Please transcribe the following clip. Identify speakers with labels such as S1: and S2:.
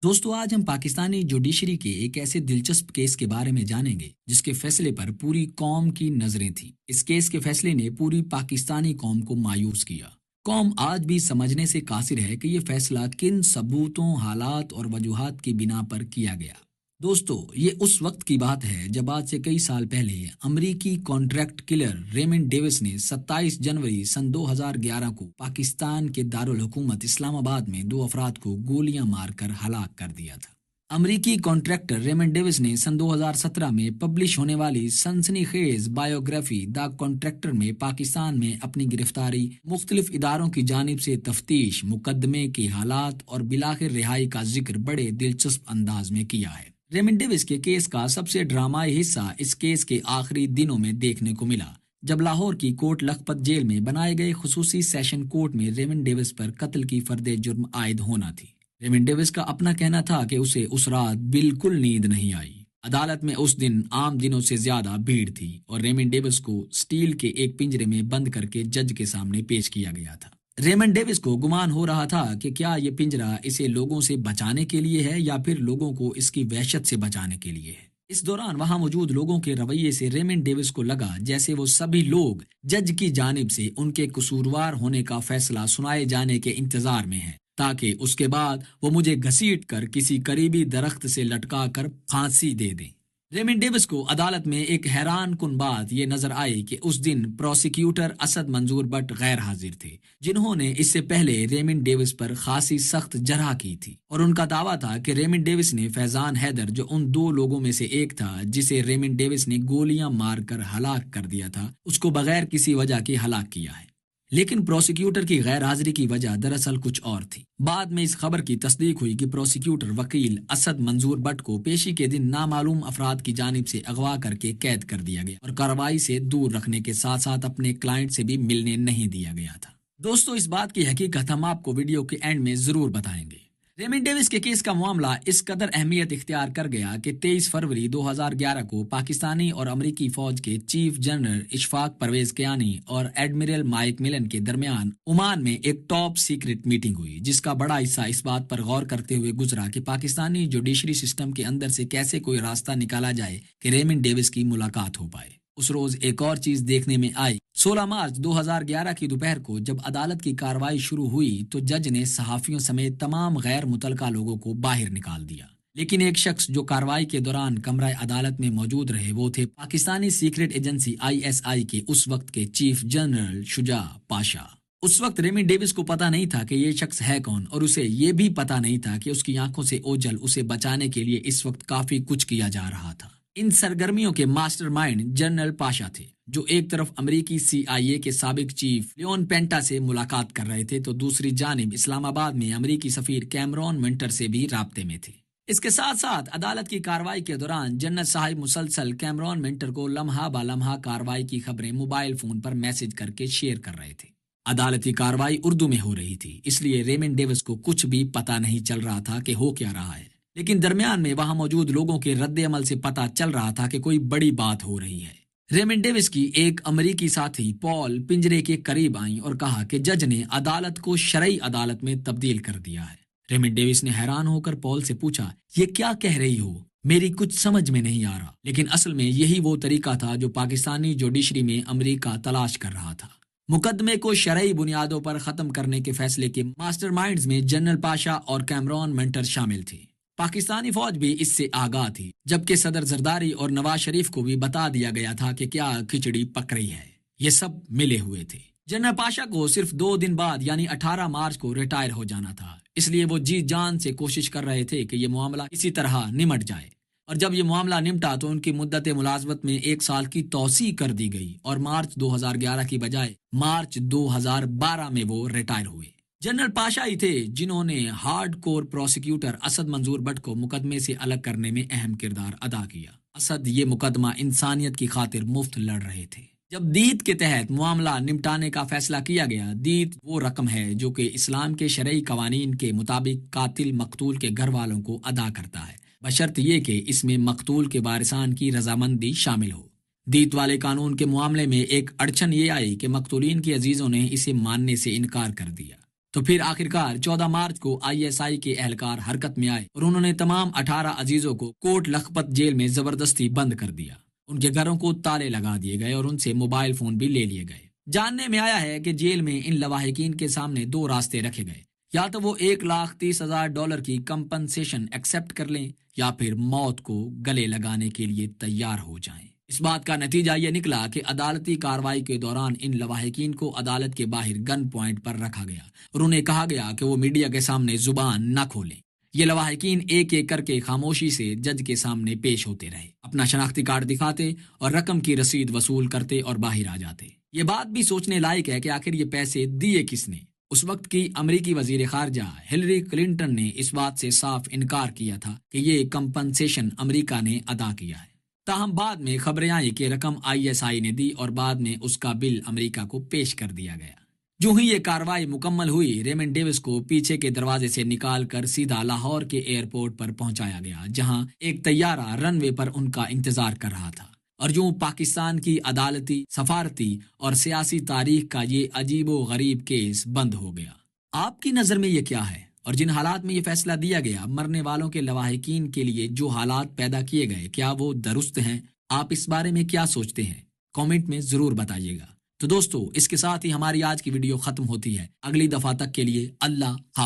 S1: دوستو آج ہم پاکستانی جوڈیشری کے ایک ایسے دلچسپ کیس کے بارے میں جانیں گے جس کے فیصلے پر پوری قوم کی نظریں تھیں۔ اس کیس کے فیصلے نے پوری پاکستانی قوم کو مایوس کیا۔ قوم آج بھی سمجھنے سے قاصر ہے کہ یہ فیصلہ کن ثبوتوں، حالات اور وجوہات کی بنا پر کیا گیا۔ دوستو یہ اس وقت کی بات ہے جب آج سے کئی سال پہلے امریکی کانٹریکٹ کلر ریمنڈ ڈیوس نے 27 جنوری سن 2011 کو پاکستان کے دارالحکومت اسلام آباد میں 2 افراد کو گولیاں مار کر ہلاک کر دیا تھا۔ امریکی کانٹریکٹر ریمنڈ ڈیوس نے سن 2017 میں پبلش ہونے والی سنسنی خیز بایوگرافی دا کانٹریکٹر میں پاکستان میں اپنی گرفتاری، مختلف اداروں کی جانب سے تفتیش، مقدمے کے حالات اور بالآخر رہائی کا ذکر بڑے دلچسپ انداز میں کیا ہے۔ ریمنڈ ڈیوس کے کیس کا سب سے ڈرامائی حصہ اس کیس کے آخری دنوں میں دیکھنے کو ملا، جب لاہور کی کوٹ لکھپت جیل میں بنائے گئے خصوصی سیشن کورٹ میں ریمنڈ ڈیوس پر قتل کی فرد جرم عائد ہونا تھی۔ ریمنڈ ڈیوس کا اپنا کہنا تھا کہ اسے اس رات بالکل نیند نہیں آئی۔ عدالت میں اس دن عام دنوں سے زیادہ بھیڑ تھی اور ریمنڈ ڈیوس کو سٹیل کے ایک پنجرے میں بند کر کے جج کے سامنے پیش کیا گیا تھا۔ ریمنڈ ڈیوس کو گمان ہو رہا تھا کہ کیا یہ پنجرہ اسے لوگوں سے بچانے کے لیے ہے یا پھر لوگوں کو اس کی وحشت سے بچانے کے لیے ہے۔ اس دوران وہاں موجود لوگوں کے رویے سے ریمنڈ ڈیوس کو لگا جیسے وہ سبھی لوگ جج کی جانب سے ان کے قصوروار ہونے کا فیصلہ سنائے جانے کے انتظار میں ہیں، تاکہ اس کے بعد وہ مجھے گھسیٹ کر کسی قریبی درخت سے لٹکا کر پھانسی دے دیں۔ ریمنڈ ڈیوس کو عدالت میں ایک حیران کن بات یہ نظر آئی کہ اس دن پروسیکیوٹر اسد منظور بٹ غیر حاضر تھے، جنہوں نے اس سے پہلے ریمنڈ ڈیوس پر خاصی سخت جرح کی تھی، اور ان کا دعویٰ تھا کہ ریمنڈ ڈیوس نے فیضان حیدر، جو ان 2 لوگوں میں سے ایک تھا جسے ریمنڈ ڈیوس نے گولیاں مار کر ہلاک کر دیا تھا، اس کو بغیر کسی وجہ کے ہلاک کیا ہے۔ لیکن پروسیکیوٹر کی غیر حاضری کی وجہ دراصل کچھ اور تھی۔ بعد میں اس خبر کی تصدیق ہوئی کہ پروسیکیوٹر وکیل اسد منظور بٹ کو پیشی کے دن نامعلوم افراد کی جانب سے اغوا کر کے قید کر دیا گیا اور کارروائی سے دور رکھنے کے ساتھ ساتھ اپنے کلائنٹ سے بھی ملنے نہیں دیا گیا تھا۔ دوستو اس بات کی حقیقت ہم آپ کو ویڈیو کے اینڈ میں ضرور بتائیں گے۔ ریمنڈ ڈیوس کے کیس کا معاملہ اس قدر اہمیت اختیار کر گیا کہ 23 فروری 2011 کو پاکستانی اور امریکی فوج کے چیف جنرل اشفاق پرویز کیانی اور ایڈمرل مائک ملن کے درمیان عمان میں ایک ٹاپ سیکرٹ میٹنگ ہوئی، جس کا بڑا حصہ اس بات پر غور کرتے ہوئے گزرا کہ پاکستانی جوڈیشری سسٹم کے اندر سے کیسے کوئی راستہ نکالا جائے کہ ریمنڈ ڈیوس کی ملاقات ہو پائے۔ اس روز ایک اور چیز دیکھنے میں آئی۔ 16 مارچ 2011 کی دوپہر کو جب عدالت کی کارروائی شروع ہوئی تو جج نے صحافیوں سمیت تمام غیر متعلقہ لوگوں کو باہر نکال دیا، لیکن ایک شخص جو کارروائی کے دوران کمرہ عدالت میں موجود رہے وہ تھے پاکستانی سیکرٹ ایجنسی ISI کے اس وقت کے چیف جنرل شجاع پاشا۔ اس وقت ریمنڈ ڈیوس کو پتہ نہیں تھا کہ یہ شخص ہے کون، اور اسے یہ بھی پتہ نہیں تھا کہ اس کی آنکھوں سے اوجھل اسے بچانے کے لیے اس وقت کافی کچھ کیا جا رہا تھا۔ ان سرگرمیوں کے ماسٹر مائنڈ جنرل پاشا تھے، جو ایک طرف امریکی CIA کے سابق چیف لیون پینٹا سے ملاقات کر رہے تھے تو دوسری جانب اسلام آباد میں امریکی سفیر کیمرون منٹر سے بھی رابطے میں تھے۔ اس کے ساتھ ساتھ عدالت کی کارروائی کے دوران جنرل صاحب مسلسل کیمرون منٹر کو لمحہ با لمحہ کارروائی کی خبریں موبائل فون پر میسج کر کے شیئر کر رہے تھے۔ عدالتی کارروائی اردو میں ہو رہی تھی، اس لیے ریمنڈ ڈیوس کو کچھ بھی پتہ نہیں چل رہا تھا کہ ہو کیا رہا ہے، لیکن درمیان میں وہاں موجود لوگوں کے رد عمل سے پتہ چل رہا تھا کہ کوئی بڑی بات ہو رہی ہے۔ ریمنڈ ڈیوس کی ایک امریکی ساتھی پال پنجرے کے قریب آئیں اور کہا کہ جج نے عدالت کو شرعی عدالت میں تبدیل کر دیا ہے۔ ریمنڈ ڈیوس نے حیران ہو کر پال سے پوچھا، یہ کیا کہہ رہی ہو؟ میری کچھ سمجھ میں نہیں آ رہا۔ لیکن اصل میں یہی وہ طریقہ تھا جو پاکستانی جوڈیشری میں امریکہ تلاش کر رہا تھا۔ مقدمے کو شرعی بنیادوں پر ختم کرنے کے فیصلے کے ماسٹر مائنڈز میں جنرل پاشا اور کیمرون منٹر شامل تھے۔ پاکستانی فوج بھی اس سے آگاہ تھی، جبکہ صدر زرداری اور نواز شریف کو بھی بتا دیا گیا تھا کہ کیا کھچڑی پک رہی ہے۔ یہ سب ملے ہوئے تھے۔ جنرل پاشا کو صرف 2 دن بعد یعنی 18 مارچ کو ریٹائر ہو جانا تھا، اس لیے وہ جی جان سے کوشش کر رہے تھے کہ یہ معاملہ اسی طرح نمٹ جائے، اور جب یہ معاملہ نمٹا تو ان کی مدت ملازمت میں 1 سال کی توسیع کر دی گئی اور مارچ 2011 کی بجائے مارچ 2012 میں وہ ریٹائر ہوئے۔ جنرل پاشا ہی تھے جنہوں نے hard core prosecutor Asad Manzoor but کو مقدمے سے الگ کرنے میں اہم کردار ادا کیا۔ اسد یہ مقدمہ انسانیت کی خاطر مفت لڑ رہے تھے۔ جب دیت کے تحت معاملہ نمٹانے کا فیصلہ کیا گیا، دیت وہ رقم ہے جو کہ اسلام کے شرعی قوانین کے مطابق قاتل مقتول کے گھر والوں کو ادا کرتا ہے، بشرط یہ کہ اس میں مقتول کے وارثان کی رضامندی شامل ہو۔ دیت والے قانون کے معاملے میں ایک اڑچن یہ آئی کہ مقتولین کے عزیزوں نے اسے ماننے سے انکار کر دیا۔ تو پھر آخرکار 14 مارچ کو ISI کے اہلکار حرکت میں آئے اور انہوں نے تمام 18 عزیزوں کو کوٹ لکھپت جیل میں زبردستی بند کر دیا۔ ان کے گھروں کو تالے لگا دیے گئے اور ان سے موبائل فون بھی لے لیے گئے۔ جاننے میں آیا ہے کہ جیل میں ان لواحقین کے سامنے 2 راستے رکھے گئے، یا تو وہ $1,30,000 کی کمپنسیشن ایکسپٹ کر لیں یا پھر موت کو گلے لگانے کے لیے تیار ہو جائیں۔ اس بات کا نتیجہ یہ نکلا کہ عدالتی کارروائی کے دوران ان لواحقین کو عدالت کے باہر گن پوائنٹ پر رکھا گیا اور انہیں کہا گیا کہ وہ میڈیا کے سامنے زبان نہ کھولیں۔ یہ لواحقین ایک ایک کر کے خاموشی سے جج کے سامنے پیش ہوتے رہے، اپنا شناختی کارڈ دکھاتے اور رقم کی رسید وصول کرتے اور باہر آ جاتے۔ یہ بات بھی سوچنے لائق ہے کہ آخر یہ پیسے دیے کس نے؟ اس وقت کی امریکی وزیر خارجہ ہلری کلنٹن نے اس بات سے صاف انکار کیا تھا کہ یہ کمپنسیشن امریکہ نے ادا کیا ہے۔ تاہم بعد میں خبریں آئیں کہ رقم ISI نے دی اور بعد میں اس کا بل امریکہ کو پیش کر دیا گیا۔ جو ہی یہ کارروائی مکمل ہوئی، ریمنڈ ڈیوس کو پیچھے کے دروازے سے نکال کر سیدھا لاہور کے ایئرپورٹ پر پہنچایا گیا، جہاں ایک طیارہ رن وے پر ان کا انتظار کر رہا تھا۔ اور جو پاکستان کی عدالتی، سفارتی اور سیاسی تاریخ کا یہ عجیب و غریب کیس بند ہو گیا۔ آپ کی نظر میں یہ کیا ہے؟ اور جن حالات میں یہ فیصلہ دیا گیا، مرنے والوں کے لواحقین کے لیے جو حالات پیدا کیے گئے، کیا وہ درست ہیں؟ آپ اس بارے میں کیا سوچتے ہیں؟ کامنٹ میں ضرور بتائیے گا۔ تو دوستو، اس کے ساتھ ہی ہماری آج کی ویڈیو ختم ہوتی ہے۔ اگلی دفعہ تک کے لیے اللہ حافظ۔